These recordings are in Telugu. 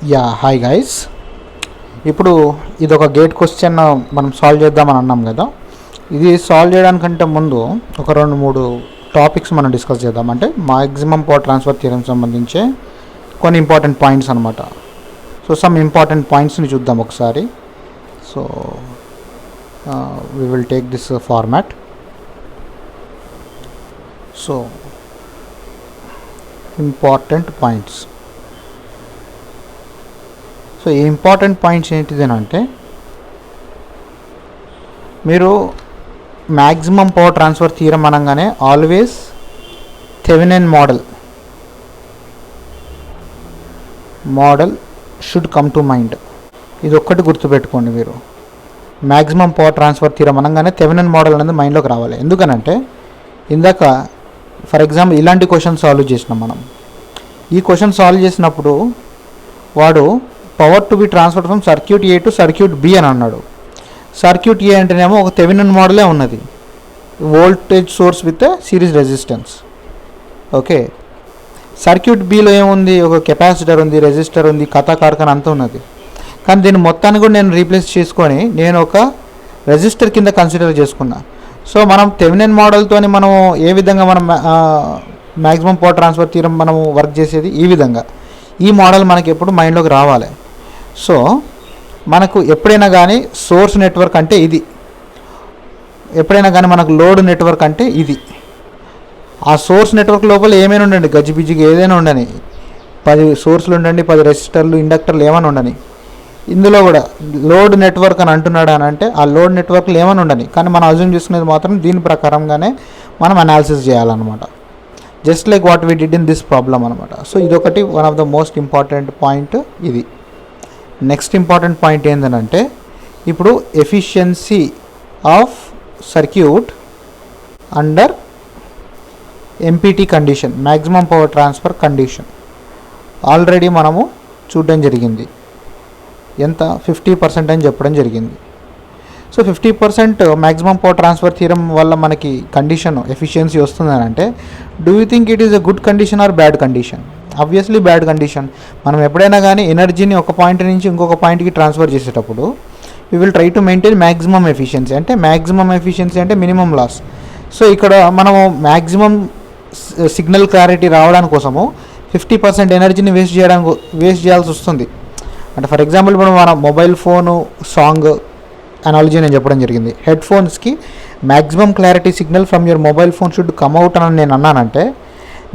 Yeah hi guys. ఇప్పుడు ఇది ఒక గేట్ క్వశ్చన్ మనం సాల్వ్ చేద్దామని అన్నాం కదా. ఇది సాల్వ్ చేయడానికంటే ముందు ఒక 2-3 టాపిక్స్ మనం డిస్కస్ చేద్దాం. అంటే మ్యాక్సిమం పవర్ ట్రాన్స్ఫర్ థియరం సంబంధించే కొన్ని ఇంపార్టెంట్ పాయింట్స్ అనమాట. సో సమ్ ఇంపార్టెంట్ పాయింట్స్ని చూద్దాం ఒకసారి. So we will take this format. So important points. So ఈ ఇంపార్టెంట్ పాయింట్స్ ఏంటిదేనంటే, మీరు మ్యాక్సిమం పవర్ ట్రాన్స్ఫర్ థియరం అనగానే always Thevenin model should come to mind. ఇది ఒక్కటి గుర్తుపెట్టుకోండి. మీరు మ్యాక్సిమం పవర్ ట్రాన్స్ఫర్ థియరం అనగానే థెవెనిన్ మోడల్ అనేది మైండ్లోకి రావాలి. ఎందుకనంటే ఇందాక ఫర్ ఎగ్జాంపుల్ ఇలాంటి క్వశ్చన్ సాల్వ్ చేసినాం మనం. ఈ క్వశ్చన్ సాల్వ్ చేసినప్పుడు వాడు power to be transfer from circuit A to circuit B అని అన్నాడు. సర్క్యూట్ ఏ అంటేనేమో ఒక థెవెనిన్ మోడలే ఉన్నది, voltage source with series resistance. Okay, circuit below ఏముంది, ఒక కెపాసిటర్ ఉంది, రెసిస్టర్ ఉంది, కథా కార్ఖాన అంతా ఉన్నది. కానీ దీన్ని మొత్తాన్ని కూడా నేను రీప్లేస్ చేసుకొని నేను ఒక రెసిస్టర్ కింద కన్సిడర్ చేసుకున్నా. సో మనం థెవెనిన్ మోడల్తో మనం ఏ విధంగా మనం మ్యాక్సిమం పవర్ ట్రాన్స్ఫర్ థియరం మనము వర్క్ చేసేది ఈ విధంగా. ఈ మోడల్ మనకి ఎప్పుడు మైండ్లోకి రావాలి. సో మనకు ఎప్పుడైనా కానీ సోర్స్ నెట్వర్క్ అంటే ఇది, ఎప్పుడైనా కానీ మనకు లోడ్ నెట్వర్క్ అంటే ఇది. ఆ సోర్స్ నెట్వర్క్ లోపల ఏమైనా ఉండండి, గజిబిజిగా ఏదైనా ఉండని, 10 సోర్సులు ఉండండి, 10 రెసిస్టర్లు, ఇండక్టర్లు ఏమైనా ఉండని, ఇందులో కూడా లోడ్ నెట్వర్క్ అని అంటున్నాడు అని అంటే ఆ లోడ్ నెట్వర్క్లు ఏమైనా ఉండని. కానీ మనం అజ్యూమ్ చేసుకునేది మాత్రం దీని ప్రకారంగానే మనం అనాలిసిస్ చేయాలన్నమాట. Just like what we did in this problem అనమాట. సో ఇదొకటి one of the most important point ఇది. నెక్స్ట్ ఇంపార్టెంట్ పాయింట్ ఏంటంటే, ఇప్పుడు efficiency of circuit under MPT condition, maximum power transfer condition, already మనము చూడడం జరిగింది. ఎంత 50% అని చెప్పడం జరిగింది. So 50% maximum power transfer theorem వల్ల మనకి కండిషన్ ఎఫిషియన్సీ వస్తుందని అంటే, do you think it is a good condition or bad condition? Obviously bad condition. మనం ఎప్పుడైనా కానీ ఎనర్జీని ఒక పాయింట్ నుంచి ఇంకొక పాయింట్కి ట్రాన్స్ఫర్ చేసేటప్పుడు we will try to maintain maximum efficiency. అంటే మ్యాక్సిమం ఎఫిషియన్సీ అంటే మినిమం లాస్. సో ఇక్కడ మనము మ్యాక్సిమం సిగ్నల్ క్లారిటీ రావడానికి కోసము 50% ఎనర్జీని వేస్ట్ చేయాల్సి వస్తుంది. అంటే ఫర్ ఎగ్జాంపుల్ ఇప్పుడు మన మొబైల్ ఫోను సాంగ్ అనాలజీ నేను చెప్పడం జరిగింది. హెడ్ ఫోన్స్కి maximum clarity signal from your mobile phone should come out అని నేను అన్నానంటే,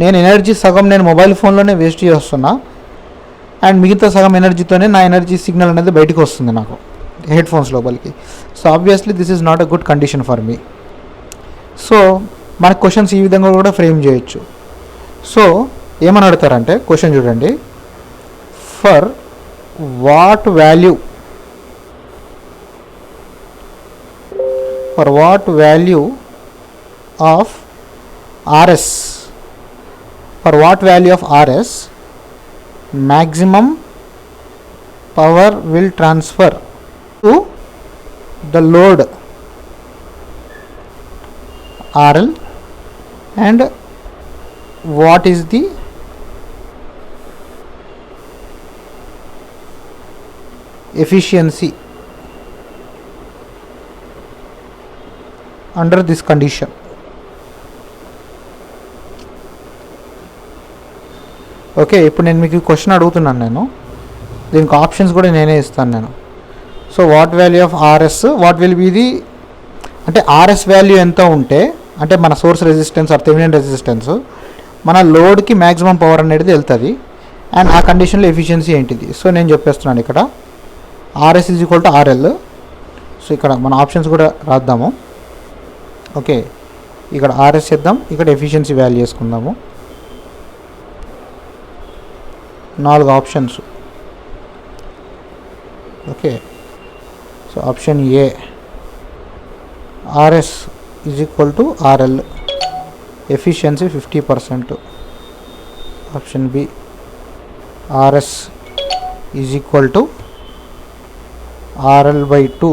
నేను ఎనర్జీ సగం నేను మొబైల్ ఫోన్లోనే వేస్ట్ చేస్తున్నా, అండ్ మిగతా సగం ఎనర్జీతోనే నా ఎనర్జీ సిగ్నల్ అనేది బయటకు వస్తుంది నాకు హెడ్ ఫోన్స్ లోపలికి. So obviously this is not a good condition for me. So మన క్వశ్చన్స్ ఈ విధంగా కూడా ఫ్రేమ్ చేయొచ్చు. సో ఏమని అడుగుతారంటే, క్వశ్చన్ చూడండి, for what value of RS, for what value of RS maximum power will transfer to the load RL, and what is the efficiency under this condition. Okay, ఇప్పుడు నేను మీకు క్వశ్చన్ అడుగుతున్నాను. నేను దీనికి ఆప్షన్స్ కూడా నేనే ఇస్తాను నేను. So what value of RS, what will be the, అంటే ఆర్ఎస్ వాల్యూ ఎంత ఉంటే, అంటే మన source resistance or Thevenin resistance, మన లోడ్కి మ్యాక్సిమం పవర్ అనేది వెళ్తుంది, అండ్ ఆ కండిషన్లో ఎఫిషియన్సీ ఏంటిది. సో నేను చెప్పేస్తున్నాను ఇక్కడ RS is equal to RL. So ఇక్కడ మన ఆప్షన్స్ కూడా రాద్దాము. ఓకే, ఇక్కడ ఆర్ఎస్ చేద్దాం, ఇక్కడ ఎఫిషియన్సీ వాల్యూ చేసుకుందాము. 4 options. Okay, so option A RS is equal to RL, efficiency 50%. Option B RS is equal to RL/2,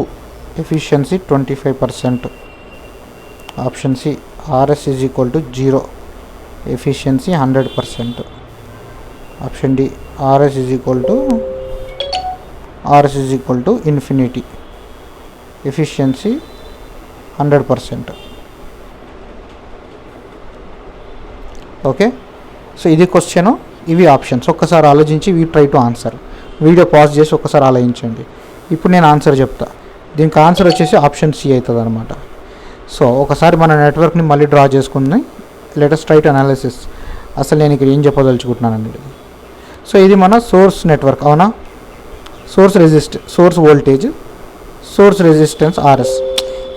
efficiency 25%. Option C, RS is equal to 0, efficiency 100%. Option D, RS is equal to RS is equal to infinity. Efficiency 100%. Okay, so ఇది క్వశ్చన్, ఇవి ఆప్షన్స్. ఒక్కసారి ఆలోచించి we try to answer. Video pause చేసి ఒక్కసారి ఆలోచించండి. ఇప్పుడు నేను ఆన్సర్ చెప్తా. దీనికి ఆన్సర్ వచ్చేసి ఆప్షన్ సి అవుతుంది అనమాట. సో ఒకసారి మన నెట్వర్క్ని మళ్ళీ డ్రా చేసుకుని లెటెస్ట్ ట్రై టు అనాలిసిస్. అసలు నేను ఇక్కడ ఏం చెప్పదలుచుకుంటున్నాను అనేది. సో ఇది మన సోర్స్ నెట్వర్క్, అవునా? Source voltage, source resistance RS.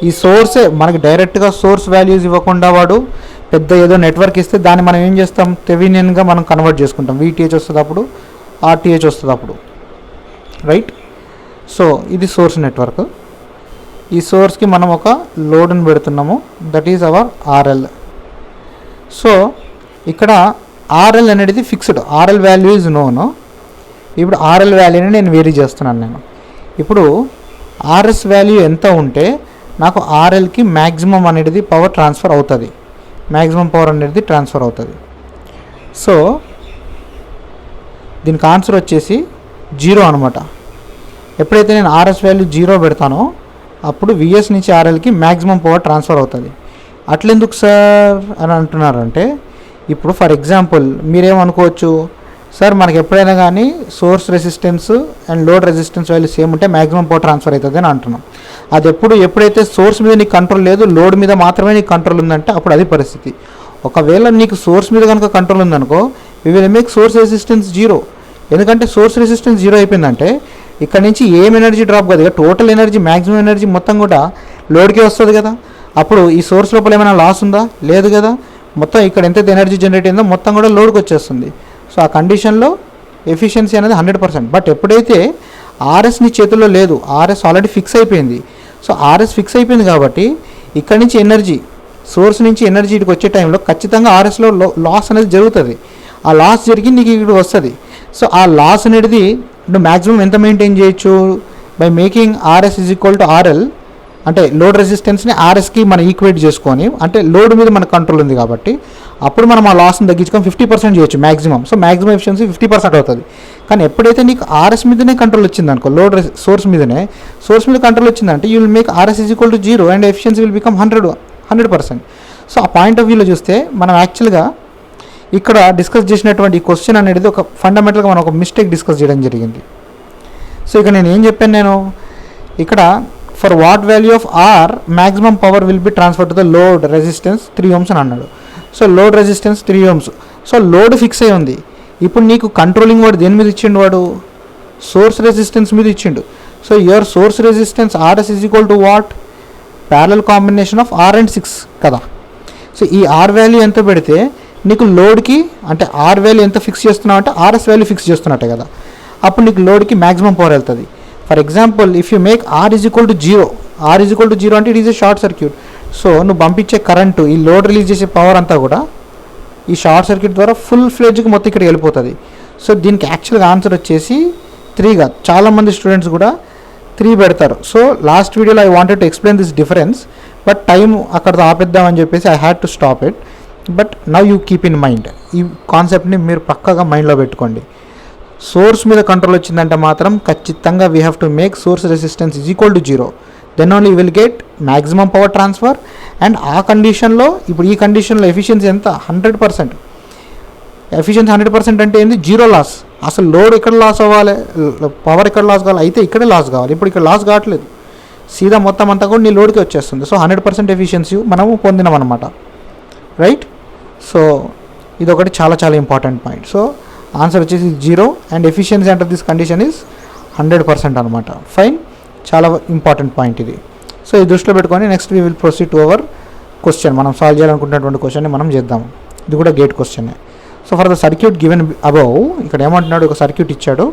ఈ సోర్సే మనకి డైరెక్ట్గా సోర్స్ వాల్యూస్ ఇవ్వకుండా వాడు పెద్ద ఏదో నెట్వర్క్ ఇస్తే దాన్ని మనం ఏం చేస్తాం, థెవెనిన్గా మనం కన్వర్ట్ చేసుకుంటాం. VTH వస్తుంది అప్పుడు, RTH వస్తుంది అప్పుడు, రైట్? సో ఇది సోర్స్ నెట్వర్క్. ఈ సోర్స్కి మనం ఒక లోడ్ని పెడుతున్నాము, that is our RL. So ఇక్కడ RL అనేది fixed, RL value is known. ఇప్పుడు RL వాల్యూని నేను వేరీ చేస్తున్నాను. నేను ఇప్పుడు RS వాల్యూ ఎంత ఉంటే నాకు RLకి మ్యాక్సిమం అనేది పవర్ ట్రాన్స్ఫర్ అవుతుంది, మ్యాక్సిమం పవర్ అనేది ట్రాన్స్ఫర్ అవుతుంది. సో దీనికి ఆన్సర్ వచ్చేసి 0 అనమాట. ఎప్పుడైతే నేను RS వాల్యూ 0 పెడతానో అప్పుడు VS నుంచి RLకి మ్యాక్సిమం పవర్ ట్రాన్స్ఫర్ అవుతుంది. అట్లెందుకు సార్ అని అంటున్నారంటే, ఇప్పుడు ఫర్ ఎగ్జాంపుల్ మీరేమనుకోవచ్చు, సార్ మనకి ఎప్పుడైనా కానీ source resistance and load resistance value same ఉంటే మ్యాక్సిమం పవర్ ట్రాన్స్ఫర్ అవుతుంది అని అంటున్నాం. అది ఎప్పుడైతే సోర్స్ మీద నీకు కంట్రోల్ లేదు, లోడ్ మీద మాత్రమే నీకు కంట్రోల్ ఉందంటే అప్పుడు అది పరిస్థితి. ఒకవేళ నీకు సోర్స్ మీద కనుక కంట్రోల్ ఉందనుకో, we will make source resistance 0. ఎందుకంటే సోర్స్ రెసిస్టెన్స్ 0 అయిపోయిందంటే ఇక్కడ నుంచి ఏం ఎనర్జీ డ్రాప్ కాదు, టోటల్ ఎనర్జీ, మ్యాక్సిమం ఎనర్జీ మొత్తం కూడా లోడ్కే వస్తుంది కదా. అప్పుడు ఈ సోర్స్ లోపల ఏమైనా లాస్ ఉందా? లేదు కదా. మొత్తం ఇక్కడ ఎంతైతే ఎనర్జీ జనరేట్ అయిందో మొత్తం కూడా లోడ్కి వచ్చేస్తుంది. సో ఆ కండిషన్లో ఎఫిషియన్సీ అనేది 100%. బట్ ఎప్పుడైతే RS నీ చేతుల్లో లేదు, RS ఆల్రెడీ ఫిక్స్ అయిపోయింది. సో RS ఫిక్స్ అయిపోయింది కాబట్టి ఇక్కడ నుంచి ఎనర్జీ, సోర్స్ నుంచి ఎనర్జీ ఇటుకు వచ్చే టైంలో ఖచ్చితంగా RSలో లాస్ అనేది జరుగుతుంది. ఆ లాస్ జరిగి నీకు ఇక్కడ వస్తుంది. సో ఆ లాస్ అనేది నువ్వు మ్యాక్సిమం ఎంత మెయింటైన్ చేయొచ్చు, by making RS is equal to RL. అంటే లోడ్ రెసిస్టెన్స్ని RSకి మనం ఈక్వేట్ చేసుకొని, అంటే లోడ్ మీద మన కంట్రోల్ ఉంది కాబట్టి అప్పుడు మనం ఆ లాస్ని తగ్గించుకొని 50% చేయొచ్చు మ్యాక్సిమం. సో మ్యాక్సిమం ఎఫిషియన్సీ 50% అవుతుంది. కానీ ఎప్పుడైతే నీకు RS మీదనే కంట్రోల్ వచ్చింది అనుకో, సోర్స్ మీద కంట్రోల్ వచ్చిందంటే you will make RS is equal to 0 and efficiency will become 100%. So ఆ పాయింట్ ఆఫ్ వ్యూలో చూస్తే మనం యాక్చువల్గా ఇక్కడ డిస్కస్ చేసినటువంటి ఈ క్వశ్చన్ అనేది ఒక ఫండమెంటల్గా మనం ఒక మిస్టేక్ డిస్కస్ చేయడం జరిగింది. సో ఇక నేను ఏం చెప్పాను, నేను ఇక్కడ for what value of R maximum power will be transfer to the load resistance 3 ohms అని అన్నాడు. So load resistance 3 ohms. So load fix అయి ఉంది. ఇప్పుడు నీకు కంట్రోలింగ్ వాడు దేని మీద ఇచ్చిండు, వాడు సోర్స్ రెసిస్టెన్స్ మీద ఇచ్చిండు. So your source resistance RS is equal to what, parallel combination of R and 6 కదా. సో ఈ R వాల్యూ ఎంత పెడితే నీకు లోడ్కి, అంటే R వాల్యూ ఎంత ఫిక్స్ చేస్తున్నావు అంటే RS వాల్యూ ఫిక్స్ చేస్తున్నట్టే కదా, అప్పుడు నీకు లోడ్కి మ్యాక్సిమం పవర్ వెళ్తుంది. For example if you make R is equal to 0, అంటే it is a short circuit. So నువ్వు పంపించే కరెంటు, ఈ లోడ్ రిలీజ్ చేసే పవర్ అంతా కూడా ఈ షార్ట్ సర్క్యూట్ ద్వారా ఫుల్ ఫ్లెడ్జ్కి మొత్తం ఇక్కడికి వెళ్ళిపోతుంది. సో దీనికి యాక్చువల్గా ఆన్సర్ వచ్చేసి 3 కాదు. చాలామంది స్టూడెంట్స్ కూడా 3 పెడతారు. సో లాస్ట్ వీడియోలో I wanted to explain this difference, but time అక్కడ ఆపేద్దామని చెప్పేసి I had to stop it. But now you keep in mind, ఈ కాన్సెప్ట్ని మీరు పక్కగా మైండ్లో పెట్టుకోండి. సోర్స్ మీద కంట్రోల్ వచ్చిందంటే మాత్రం ఖచ్చితంగా we have to make source resistance is equal to 0. Then only will get maximum power transfer. And ఆ కండిషన్లో, ఇప్పుడు ఈ కండిషన్లో ఎఫిషియన్సీ ఎంత, 100%. ఎఫిషియన్సీ 100% అంటే ఏంది, 0 లాస్. అసలు లోడ్ ఎక్కడ లాస్ అవ్వాలి, పవర్ ఎక్కడ లాస్ కావాలి, అయితే ఇక్కడే లాస్ కావాలి. ఇప్పుడు ఇక్కడ లాస్ కావట్లేదు, సీదా మొత్తం అంతా కూడా నీ లోడ్కి వచ్చేస్తుంది. సో 100% ఎఫిషియన్సీ మనము పొందినాం అనమాట, రైట్? సో ఇదొకటి చాలా చాలా ఇంపార్టెంట్ పాయింట్. సో ఆన్సర్ వచ్చేసి 0 and efficiency under this condition is 100% అనమాట. ఫైన్, చాలా ఇంపార్టెంట్ పాయింట్ ఇది. సో ఇది దృష్టిలో పెట్టుకొని next we will proceed to our question. మనం సాల్వ్ చేయాలనుకుంటున్నటువంటి క్వశ్చన్ని మనం చేద్దాము. ఇది కూడా gate question. So for the circuit given above, ఇక్కడ ఏమంటున్నాడు, ఒక సర్క్యూట్ ఇచ్చాడు,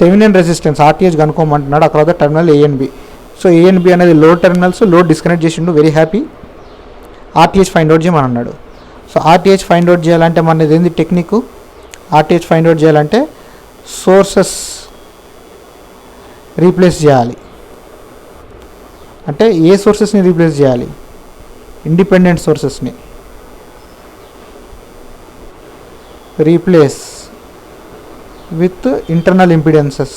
థెవెనిన్ రెసిస్టెన్స్ RTH కనుక్కోమంటున్నాడు. అక్కడ terminal A and B. So A and B అనేది లోడ్ టెర్మినల్స్, లోడ్ డిస్కనెక్ట్ చేసిండు, very happy. RTH find out చేయమని అన్నాడు. సో RTH ఫైండ్ అవుట్ చేయాలంటే మనది ఏంది టెక్నిక్, RTH ఫైండ్ అవుట్ చేయాలంటే సోర్సెస్ రీప్లేస్ చేయాలి. అంటే ఏ సోర్సెస్ని రీప్లేస్ చేయాలి, ఇండిపెండెంట్ సోర్సెస్ని రీప్లేస్ విత్ ఇంటర్నల్ ఇంపిడెన్సెస్.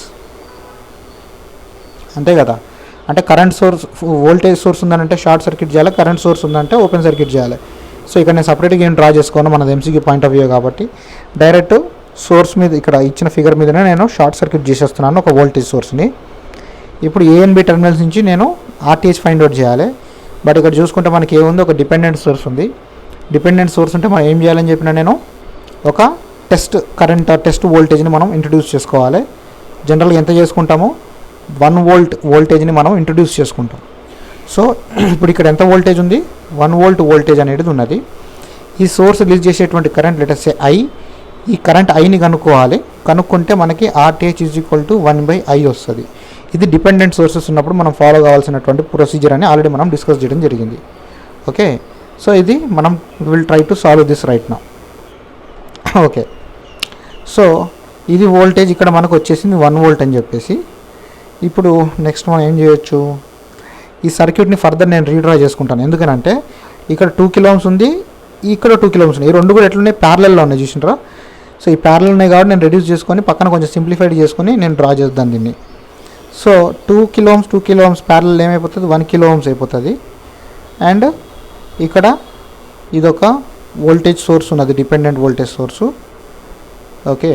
అంతే కదా. అంటే కరెంట్ సోర్స్ వోల్టేజ్ సోర్స్ ఉందంటే షార్ట్ సర్క్యూట్ చేయాలి, కరెంట్ సోర్స్ ఉందంటే ఓపెన్ సర్క్యూట్ చేయాలి. సో ఇక్కడ నేను సపరేట్గా ఏం డ్రా చేసుకోను, మనది ఎంసీక్యూ పాయింట్ ఆఫ్ వ్యూ కాబట్టి డైరెక్ట్ సోర్స్ మీద ఇక్కడ ఇచ్చిన ఫిగర్ మీదనే నేను షార్ట్ సర్క్యూట్ చేసేస్తున్నాను ఒక వోల్టేజ్ సోర్స్ని. ఇప్పుడు ఏ అండ్ బి టెర్మినల్స్ నుంచి నేను ఆర్టీహెచ్ ఫైండ్ అవుట్ చేయాలి. బట్ ఇక్కడ చూసుకుంటే మనకి ఏముంది, ఒక డిపెండెంట్ సోర్స్ ఉంది. డిపెండెంట్ సోర్స్ ఉంటే మనం ఏం చేయాలని చెప్పిన నేను ఒక టెస్ట్ కరెంట్ టెస్ట్ వోల్టేజ్ని మనం ఇంట్రడ్యూస్ చేసుకోవాలి. జనరల్గా ఎంత చేసుకుంటామో 1 వోల్ట్ వోల్టేజ్ని మనం ఇంట్రడ్యూస్ చేసుకుంటాం. సో ఇప్పుడు ఇక్కడ ఎంత వోల్టేజ్ ఉంది, 1 వోల్ట్ వోల్టేజ్ అనేది ఉన్నది. ఈ సోర్స్ రిలీజ్ చేసేటువంటి కరెంట్ లెటర్స్ ఐ, ఈ కరెంట్ ఐని కనుక్కోవాలి. కనుక్కుంటే మనకి RTH is equal to 1/I వస్తుంది. ఇది డిపెండెంట్ సోర్సెస్ ఉన్నప్పుడు మనం ఫాలో కావాల్సినటువంటి ప్రొసీజర్ అని ఆల్రెడీ మనం డిస్కస్ చేయడం జరిగింది. ఓకే, సో ఇది మనం will try to solve this right now. Okay, so ఇది వోల్టేజ్ ఇక్కడ మనకు వచ్చేసింది 1 వోల్ట్ అని చెప్పేసి. ఇప్పుడు నెక్స్ట్ మనం ఏం చేయొచ్చు, ఈ సర్క్యూట్ని ఫర్దర్ నేను రీడ్రా చేసుకుంటాను. ఎందుకనంటే ఇక్కడ 2 కిలో ఓమ్స్ ఉంది, ఇక్కడ 2 కిలో ఓమ్స్ ఉన్నాయి. ఈ రెండు కూడా ఎట్లున్నాయి, ప్యారలల్లో ఉన్నాయి చూసినారా. సో ఈ ప్యారలల్ ఉన్నాయి కాబట్టి నేను రెడ్యూస్ చేసుకొని పక్కన కొంచెం సింప్లిఫైడ్ చేసుకొని నేను డ్రా చేద్దాను దీన్ని. సో 2 కిలో ఓమ్స్ ప్యారలల్ ఏమైపోతుంది, 1 కిలో ఓమ్స్ అయిపోతుంది. అండ్ ఇక్కడ ఇదొక వోల్టేజ్ సోర్స్ ఉన్నది, డిపెండెంట్ వోల్టేజ్ సోర్సు. ఓకే,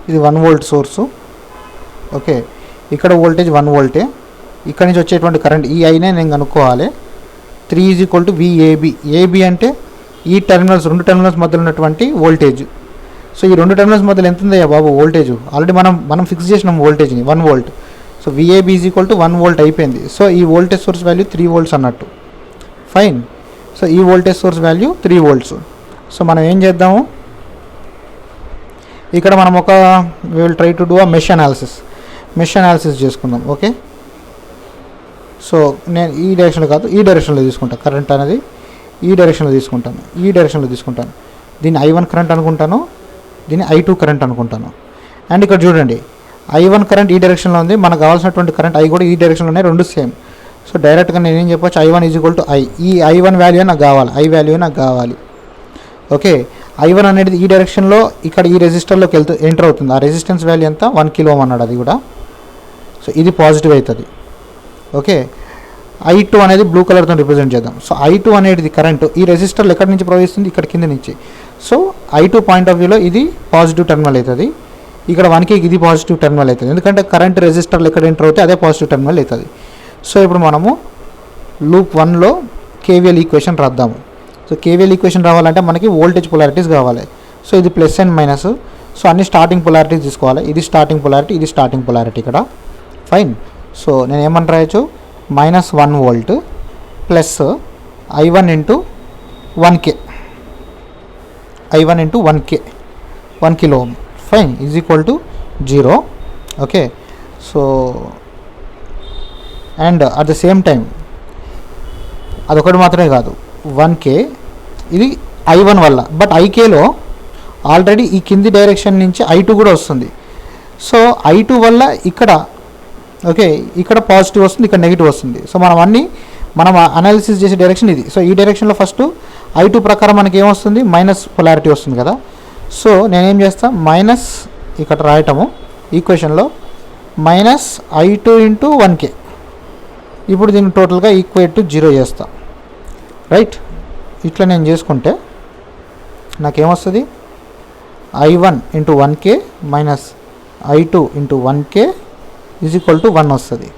ఇది 1 వోల్ట్ సోర్సు. ఓకే, ఇక్కడ వోల్టేజ్ 1 వోల్టే. ఇక్కడ నుంచి వచ్చేటువంటి కరెంట్ ఈ ఐనే నేను కనుక్కోవాలి. 3 is equal to VAB. AB అంటే ఈ టెర్మినల్స్, 2 టెర్మినల్స్ మధ్యలో ఉన్నటువంటి వోల్టేజ్. సో ఈ 2 టెర్మినల్స్ మధ్యలో ఎంత ఉందయ్యా బాబు వోల్టేజ్, ఆల్రెడీ మనం ఫిక్స్ చేసినాం వోల్టేజ్ని 1 volt. So VAB is equal to 1 volt అయిపోయింది. సో ఈ వోల్టేజ్ సోర్స్ వాల్యూ 3 వోల్ట్స్ అన్నట్టు. ఫైన్, సో ఈ voltage source value 3 volts. So మనం ఏం చేద్దాము, ఇక్కడ మనం ఒక we will try to do a mesh analysis చేసుకుందాం. ఓకే, సో నేను ఈ డైరెక్షన్లో కాదు, ఈ డైరెక్షన్లో తీసుకుంటాను. కరెంట్ అనేది ఈ డైరెక్షన్లో తీసుకుంటాను. దీన్ని I1 కరెంట్ అనుకుంటాను, దీన్ని I2 కరెంట్ అనుకుంటాను. అండ్ ఇక్కడ చూడండి, I1 కరెంట్ ఈ డైరెక్షన్లో ఉంది, మనకు కావాల్సినటువంటి కరెంట్ I కూడా ఈ డైరెక్షన్లో ఉన్నాయి, రెండు సేమ్. సో డైరెక్ట్గా నేను ఏం చెప్పొచ్చు, I1 is equal to I. ఈ I1 వాల్యూ నాకు కావాలి, I వాల్యూ నాకు కావాలి. ఓకే, I1 అనేది ఈ డైరెక్షన్లో ఇక్కడ ఈ రెసిస్టర్లోకి ఎంటర్ అవుతుంది. ఆ రెసిస్టెన్స్ వాల్యూ ఎంత, 1 కిలో ఓం అన్నాడు అది కూడా. సో ఇది పాజిటివ్ అవుతుంది. ఓకే, I2 అనేది బ్లూ కలర్తో రిప్రజెంట్ చేద్దాం. సో I2 అనేది కరెంట్ ఈ రెసిస్టర్లు ఎక్కడి నుంచి ప్రవహిస్తుంది, ఇక్కడ కింద నుంచి. సో I2 పాయింట్ ఆఫ్ వ్యూలో ఇది పాజిటివ్ టెర్మినల్ అవుతుంది. ఇక్కడ 1కి ఇది పాజిటివ్ టెర్మినల్ అవుతుంది, ఎందుకంటే కరెంట్ రెసిస్టర్లు ఎక్కడ ఎంటర్ అవుతే అదే పాజిటివ్ టెర్మినల్ అవుతుంది. సో ఇప్పుడు మనము లూప్ 1లో KVL ఈక్వేషన్ రాద్దాము. సో KVL ఈక్వేషన్ రావాలంటే మనకి వోల్టేజ్ పొలారిటీస్ కావాలి. సో ఇది ప్లస్ అండ్ మైనస్. సో అన్ని స్టార్టింగ్ పొలారిటీస్ తీసుకోవాలి. ఇది స్టార్టింగ్ పొలారిటీ, ఇది స్టార్టింగ్ పొలారిటీ ఇక్కడ. ఫైన్, సో నేను ఏమని రాయొచ్చు, -1 volt plus I1 into 1K, I1 into 1 kilo ohm. Fine, is equal to 0. Okay, so and at the same time అదొకటి మాత్రమే కాదు, 1K ఇది I1 వల్ల, బట్ IKలో ఆల్రెడీ ఈ కింది డైరెక్షన్ నుంచి I2 కూడా వస్తుంది. సో I2 వల్ల ఇక్కడ ఓకే, ఇక్కడ పాజిటివ్ వస్తుంది, ఇక్కడ నెగిటివ్ వస్తుంది. సో మనం అనాలిసిస్ చేసే డైరెక్షన్ ఇది. సో ఈ డైరెక్షన్లో ఫస్ట్ I2 ప్రకారం మనకి ఏమొస్తుంది, మైనస్ పొలారిటీ వస్తుంది కదా. సో నేనేం చేస్తా, మైనస్ ఇక్కడ రాయటము ఈక్వేషన్లో -I2 ఇంటూ 1K. ఇప్పుడు దీన్ని టోటల్గా ఈక్వేట్ టు 0 చేస్తా. రైట్, ఇట్లా నేను చేసుకుంటే నాకేమొస్తుంది, I1 into 1K minus I2 into 1K is equal to 1 వస్తుంది.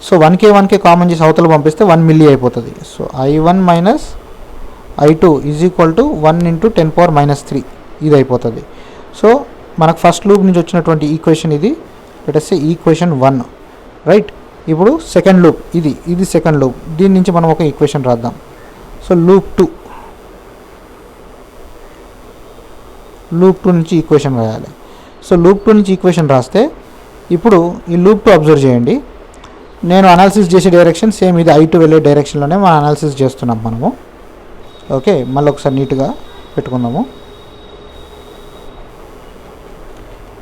సో 1K కామన్ చేసి అవతల పంపిస్తే 1 మిల్లీ అయిపోతుంది. So I1 minus I2 is equal to 1 into 10⁻³ ఇది అయిపోతుంది. సో మనకు ఫస్ట్ లూప్ నుంచి వచ్చినటువంటి ఈక్వేషన్ ఇది, let us say equation 1. Right, ఇప్పుడు సెకండ్ లూప్ ఇది సెకండ్ లూప్, దీని నుంచి మనం ఒక ఈక్వేషన్ రాద్దాం. సో లూప్ 2 నుంచి ఈక్వేషన్ రాయాలి. సో లూప్ 2 నుంచి ఈక్వేషన్ రాస్తే ఇప్పుడు ఈ లూప్ 2 అబ్జర్వ్ చేయండి. నేను అనాలిసిస్ చేసే డైరెక్షన్ సేమ్ ఇది I2 వెళ్ళే డైరెక్షన్లోనే మనం అనాలిసిస్ చేస్తున్నాం మనము. ఓకే, మళ్ళీ ఒకసారి నీట్గా పెట్టుకుందాము.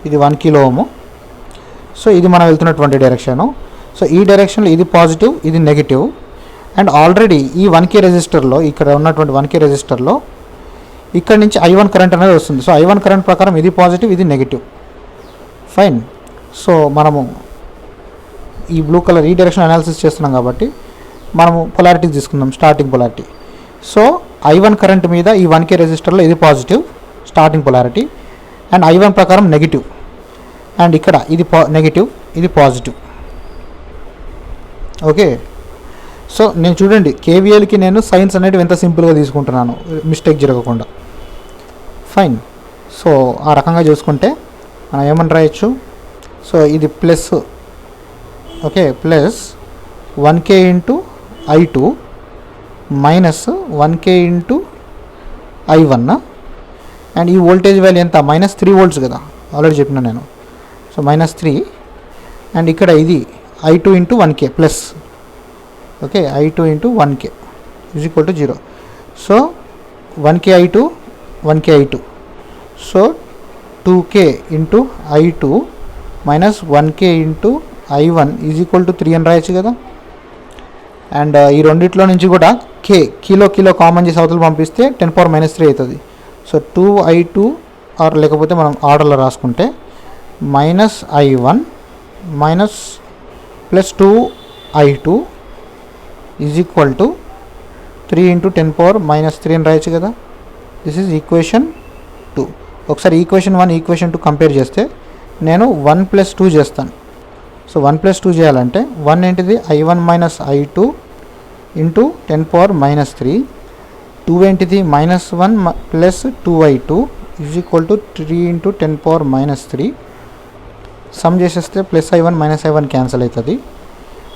ఇది 1 కిలో ఓము. సో ఇది మనం వెళ్తున్నటువంటి డైరెక్షను. సో ఈ డైరెక్షన్లో ఇది పాజిటివ్, ఇది నెగిటివ్. అండ్ ఆల్రెడీ ఈ 1K రెసిస్టర్లో, ఇక్కడ ఉన్నటువంటి 1K రెసిస్టర్లో ఇక్కడ నుంచి I1 కరెంట్ అనేది వస్తుంది. సో I1 కరెంట్ ప్రకారం ఇది పాజిటివ్, ఇది నెగిటివ్. ఫైన్. సో మనము ఈ బ్లూ కలర్ ఈ డైరెక్షన్ అనాలిసిస్ చేస్తున్నాం కాబట్టి మనము పొలారిటీ తీసుకుందాం, starting polarity. So I1 current మీద ఈ 1K రెసిస్టర్లో ఇది positive starting polarity, and I1 ప్రకారం నెగిటివ్, అండ్ ఇక్కడ ఇది నెగిటివ్, ఇది పాజిటివ్. ఓకే. సో నేను చూడండి కేవీఎల్కి నేను సైన్స్ అనేది ఎంత సింపుల్గా తీసుకుంటున్నాను, మిస్టేక్ జరగకుండా. ఫైన్. సో ఆ రకంగా చూసుకుంటే మనం ఏమని రాయొచ్చు, సో ఇది plus, okay, plus 1K into I2 minus 1K into I1, and ఈ వోల్టేజ్ వాల్యూ ఎంత, -3 volts కదా, ఆల్రెడీ చెప్పిన నేను. సో -3, అండ్ ఇక్కడ ఇది I2 into 1K plus, okay, I2 into 1K is equal to 0. So 1K I2, 1K I2. So 2K into I2 minus 1K into I1 is equal to 3 అని రాయొచ్చు కదా. అండ్ ఈ రెండిట్లో నుంచి కూడా కిలో కామన్ చేసి అవతలు పంపిస్తే 10⁻³ అవుతుంది. సో 2I2 ఆర్ లేకపోతే మనం ఆర్డర్లో రాసుకుంటే -I1 minus plus 2I2 is equal to 3 into 10⁻³ అని రాయొచ్చు కదా. This is equation 2. ఒకసారి ఈక్వేషన్ 1 ఈక్వేషన్ 2 కంపేర్ చేస్తే నేను 1 + 2 చేస్తాను. సో 1 + 2 చేయాలంటే 1 ఏంటిది, I1 మైనస్ I2 ఇంటూ 10⁻³ 2 ఏంటిది, -1 plus 2I2 is equal to 3 into 10⁻³ some చేసేస్తే +I1 -I1 క్యాన్సిల్ అవుతుంది.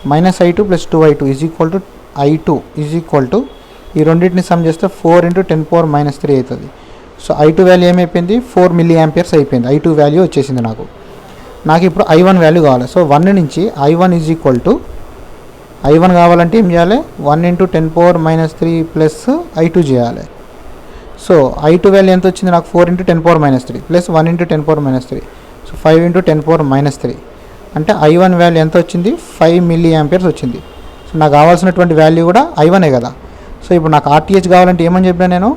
-I2 plus 2I2 is equal to I2 is equal to ఈ రెండింటిని సమ్ చేస్తే 4 ఇంటూ 10⁻³ అవుతుంది. సో I2 వాల్యూ ఏమైపోయింది, 4 mA అయిపోయింది. I2 వాల్యూ వచ్చేసింది నాకు ఇప్పుడు I1 వాల్యూ కావాలి. సో 1 నుంచి I1 is equal to, I1 కావాలంటే ఏం చేయాలి, 1 ఇంటూ 10⁻³ ప్లస్ I2 చేయాలి. సో I2 వాల్యూ ఎంత వచ్చింది నాకు, 4 into 10⁻³ plus 1 into 10⁻³, so 5 into 10⁻³ అంటే I1 వాల్యూ ఎంత వచ్చింది, 5 mA వచ్చింది. సో నాకు కావాల్సినటువంటి వాల్యూ కూడా I1 కదా. సో ఇప్పుడు నాకు RTH కావాలంటే ఏమని చెప్పినా నేను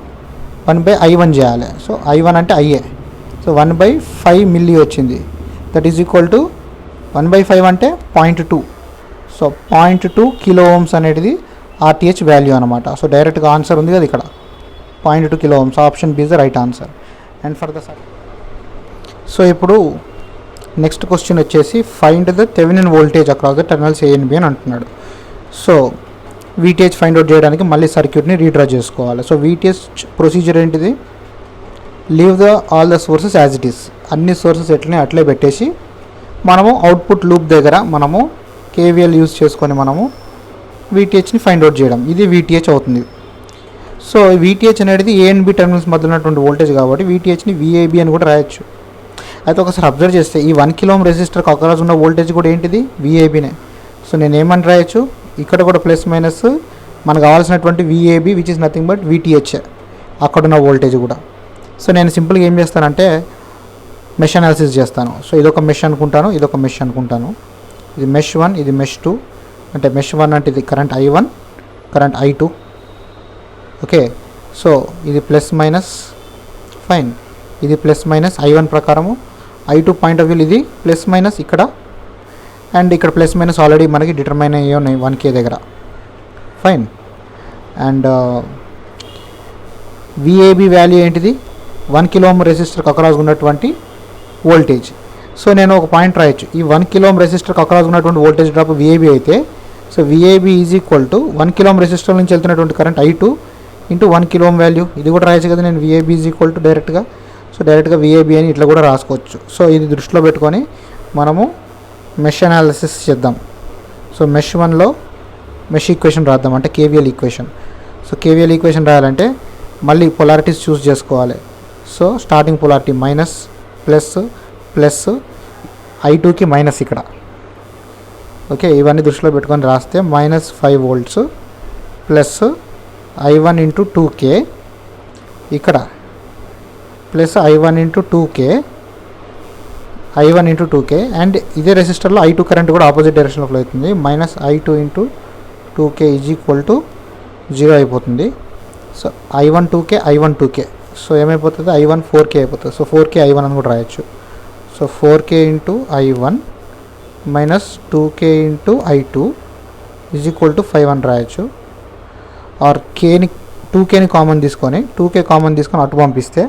1/I1 చేయాలి. సో I1 అంటే IA. సో 1/5 మిల్లీ వచ్చింది. దట్ ఈజ్ ఈక్వల్ టు 1/5 అంటే 0.2. సో 0.2 కిలో ఓమ్స్ అనేది RTH వాల్యూ అనమాట. సో డైరెక్ట్గా ఆన్సర్ ఉంది కదా ఇక్కడ, 0.2 kilo ohms. Option B is the right answer. And for the so ఇప్పుడు నెక్స్ట్ క్వశ్చన్ వచ్చేసి find the Thevenin voltage across the terminals A and B అని అంటున్నాడు. సో VTH ఫైండ్ అవుట్ చేయడానికి మళ్ళీ సర్క్యూట్ని రీడ్రా చేసుకోవాలి. సో VTH ప్రొసీజర్ ఏంటిది, leave all the sources as it is, అన్ని సోర్సెస్ అట్లే పెట్టేసి మనము అవుట్పుట్ లూప్ దగ్గర మనము KVL యూజ్ చేసుకొని మనము VTHని ఫైండ్ అవుట్ చేయడం, ఇది VTH అవుతుంది. సో VTH అనేది A and B టెర్మినల్స్ మధ్య ఉన్నటువంటి వోల్టేజ్ కాబట్టి VTHని VAB అని కూడా రాయొచ్చు. అయితే ఒకసారి అబ్జర్వ్ చేస్తే ఈ 1 kΩ రెసిస్టర్కి అక్రాస్ ఉన్న వోల్టేజ్ కూడా ఏంటిది, VABనే. సో నేను ఏమని రాయొచ్చు, ఇక్కడ కూడా ప్లస్ మైనస్ మనకు కావాల్సినటువంటి VAB which is nothing but VTH అక్కడున్న వోల్టేజ్ కూడా. సో నేను సింపుల్గా ఏం చేస్తానంటే మెష్ అనాలిసిస్ చేస్తాను. సో ఇదొక మెష్ అనుకుంటాను, ఇదొక మెష్ అనుకుంటాను. ఇది మెష్ 1, ఇది మెష్ 2. అంటే మెష్ 1 అంటే ఇది current I1, current I2. Okay. So ఇది ప్లస్ మైనస్, ఫైన్, ఇది ప్లస్ మైనస్ I1 ప్రకారము, I2 పాయింట్ ఆఫ్ వ్యూ ఇది ప్లస్ మైనస్ ఇక్కడ, అండ్ ఇక్కడ ప్లస్ మైనస్ ఆల్రెడీ మనకి డిటర్మైన్ అయ్యే ఉన్నాయి 1K దగ్గర. ఫైన్. అండ్ VAB వాల్యూ ఏంటిది, 1 kΩ రెసిస్టర్కి అక్రాస్ ఉన్నటువంటి వోల్టేజ్. సో నేను ఒక పాయింట్ రాయొచ్చు, ఈ 1 kΩ రెసిస్టర్కి అక్రాస్ ఉన్నటువంటి వోల్టేజ్ డ్రాప్ VAB అయితే, so VAB is equal to 1 kΩ resistor నుంచి వెళ్తున్నటువంటి current I2 into 1 kΩ value, ఇది కూడా రాయొచ్చు కదా నేను, VAB ఈజ్ ఈక్వల్ టు డైరెక్ట్గా. సో డైరెక్ట్గా VAB అని ఇట్లా కూడా రాసుకోవచ్చు. సో ఇది దృష్టిలో పెట్టుకొని మనము మెష్ అనాలిసిస్ చేద్దాం. సో మెష్ 1లో మెష్ ఈక్వేషన్ రాద్దాం, అంటే KVL equation. So KVL equation రాయాలంటే మళ్ళీ పొలారిటీస్ చూస్ చేసుకోవాలి. So starting polarity minus plus plus I2కి మైనస్ ఇక్కడ. ఓకే, ఇవన్నీ దృష్టిలో పెట్టుకొని రాస్తే -5 volts plus I1 into 2K ఇక్కడ plus I1 into 2K and ఇదే రెసిస్టర్లో I2 కరెంట్ కూడా ఆపోజిట్ డైరెక్షన్లో ఫ్లో అవుతుంది. -I2 into 2K is equal to 0 అయిపోతుంది. సో I1 2K సో ఏమైపోతుంది, I1 4K అయిపోతుంది. సో 4K I1 అని కూడా రాయొచ్చు. So 4K into I1 minus 2K into I2 is equal to 5 అని రాయొచ్చు. ఆర్ 2Kని కామన్ తీసుకొని 2K కామన్ తీసుకొని అటు పంపిస్తే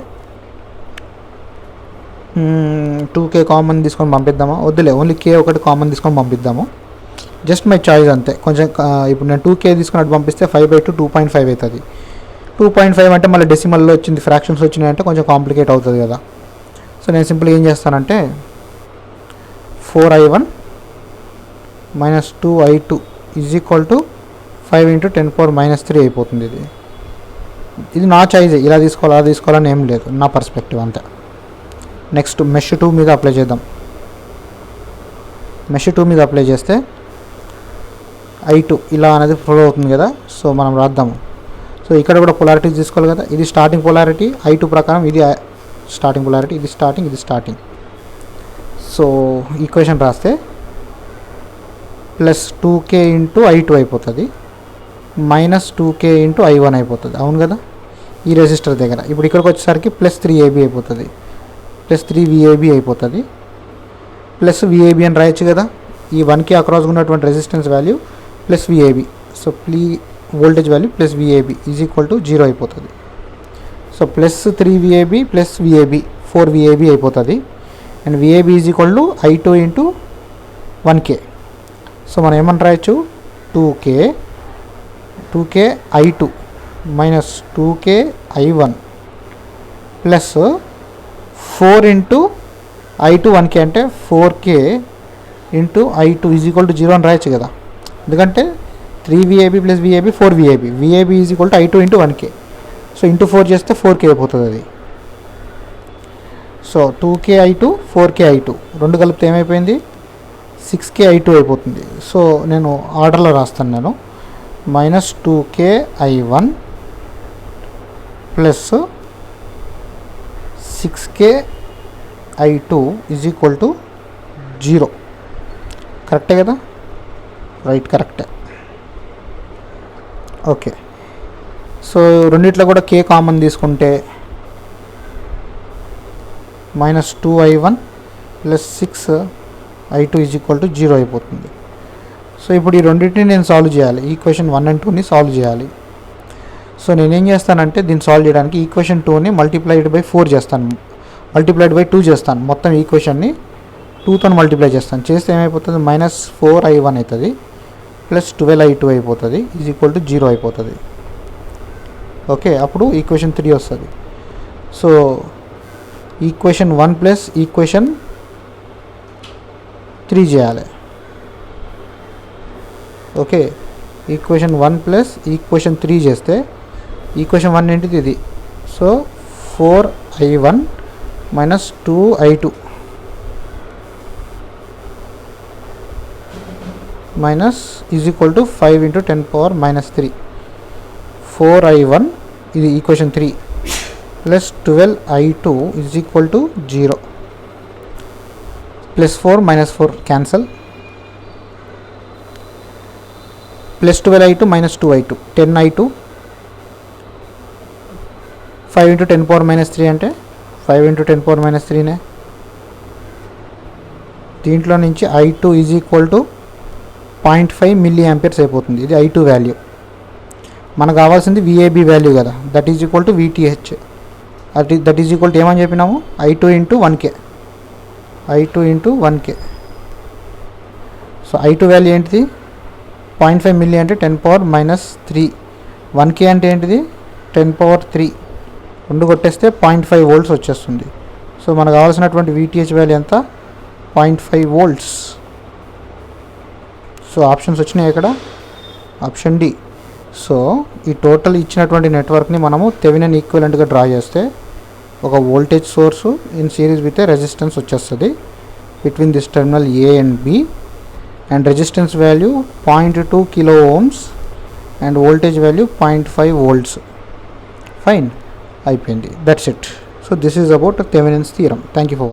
2K కామన్ తీసుకొని పంపిద్దామా, వద్దులే, ఓన్లీ K ఒకటి కామన్ తీసుకొని పంపిద్దాము. జస్ట్ మై చాయిస్ అంతే. కొంచెం ఇప్పుడు నేను 2K తీసుకుని అటు పంపిస్తే 5/2 2.5 అవుతుంది. 2.5 అంటే మళ్ళీ డెసిమల్లో వచ్చింది, ఫ్రాక్షన్స్ వచ్చినాయంటే కొంచెం కాంప్లికేట్ అవుతుంది కదా. సో నేను సింపుల్ ఏం చేస్తానంటే 4I1 minus 2I2 is equal to 5 × 10⁻³ అయిపోతుంది. ఇది నా చాయిస్, ఇలా తీసుకోవాలి అలా తీసుకోవాలని ఏం లేదు, నా పర్స్పెక్టివ్ అంతే. నెక్స్ట్ మెష్ 2 మీద అప్లై చేద్దాం. మెష్ 2 మీద అప్లై చేస్తే I2 ఇలా అనేది ఫ్లో అవుతుంది కదా. సో మనం రాద్దాము. సో ఇక్కడ కూడా పొలారిటీ తీసుకోవాలి కదా. ఇది స్టార్టింగ్ పొలారిటీ I2 ప్రకారం, ఇది స్టార్టింగ్ పొలారిటీ, ఇది స్టార్టింగ్, ఇది స్టార్టింగ్. సో ఈక్వేషన్ రాస్తే ప్లస్ 2K ఇంటూ I2 అయిపోతుంది, మైనస్ 2K ఇంటూ I1 అయిపోతుంది. అవును కదా, ఈ రెసిస్టర్ దగ్గర. ఇప్పుడు ఇక్కడికి వచ్చేసరికి ప్లస్ 3AB అయిపోతుంది, ప్లస్ 3VAB అయిపోతుంది, ప్లస్ VAB అని రాయొచ్చు కదా. ఈ 1K అక్రాస్ ఉన్నటువంటి resistance value plus VAB. So voltage value plus VAB is equal to 0 అయిపోతుంది. So plus 3VAB plus VAB 4VAB అయిపోతుంది. And VAB is equal to I2 into 1K. So మనం ఏమని రాయొచ్చు, 2K I2 minus 2K I1 plus 4 into I2 1K అంటే 4K into I2 is equal to 0 అని రాయొచ్చు కదా. ఎందుకంటే 3VAB plus VAB 4VAB, VAB is equal to I2 into 1K. So into 4 చేస్తే 4K అయిపోతుంది అది. So 2K I2 4K I2 రెండు కలిపితే ఏమైపోయింది, 6K I2 అయిపోతుంది. సో నేను ఆర్డర్లో రాస్తాను. నేను minus 2K I1 plus 6K I2 is equal to 0. కరెక్టే కదా, రైట్, కరెక్టే. ఓకే. సో రెండిట్లో కూడా K కామన్ తీసుకుంటే minus 2I1 plus 6I2 is equal to 0 అయిపోతుంది. సో ఇప్పుడు ఈ రెండింటిని నేను సాల్వ్ చేయాలి, ఈక్వేషన్ 1 and 2ని సాల్వ్ చేయాలి. సో నేనేం చేస్తానంటే దీన్ని సాల్వ్ చేయడానికి ఈక్వేషన్ 2ని మల్టిప్లైడ్ బై 4 చేస్తాను, మల్టిప్లైడ్ బై 2 చేస్తాను. మొత్తం ఈక్వేషన్ని 2తో మల్టిప్లై చేస్తాను. చేస్తే ఏమైపోతుంది, మైనస్ 4I1 అవుతుంది ప్లస్ 12I2 అయిపోతుంది ఈజ్ ఈక్వల్ టు 0 అయిపోతుంది. ఓకే, అప్పుడు ఈక్వేషన్ 3 వస్తుంది. సో ఈక్వేషన్ 1 ప్లస్ ఈక్వేషన్ 3 చేయాలి. ఓకే, ఈక్వేషన్ 1 ప్లస్ ఈక్వేషన్ 3 చేస్తే ఈక్వేషన్ 1 ఏంటిది ఇది. So 4I1 minus 2I2 minus is equal to 5 × 10⁻³ 4I1 ఇది equation 3 plus 12I2 is equal to 0. Plus 4 minus 4 cancel, plus 12I2 minus 2I2 10I2 5 × 10⁻³ అంటే 5 × 10⁻³ దీంట్లో నుంచి I2 is equal to 0.5 mA అయిపోతుంది. ఇది I2 వాల్యూ. మనకు కావాల్సింది VAB వాల్యూ కదా, that is equal to VTH. That is equal to ఏమని చెప్పినాము, I2 into 1K. I2 into 1K. So I2 value ఏంటిది, 0.5 mA అంటే 10⁻³ 1K అంటే ఏంటిది 10⁻³ రెండు కొట్టేస్తే 0.5 volts వచ్చేస్తుంది. సో మనకు కావాల్సినటువంటి VTH వాల్యూ ఎంత, 0.5 volts. సో ఆప్షన్స్ వచ్చినాయి ఇక్కడ, ఆప్షన్ డి. సో ఈ టోటల్ ఇచ్చినటువంటి నెట్వర్క్ని మనము థెవెనిన్ ఈక్వివలెంట్గా డ్రా చేస్తే ఒక voltage source in series with resistance వచ్చేస్తుంది between this terminal A and B, and resistance value 0.2 kilo ohms and voltage value 0.5 volts. Fine, అయిపోయింది. That's it. So this is about Thevenin's theorem. Thank you for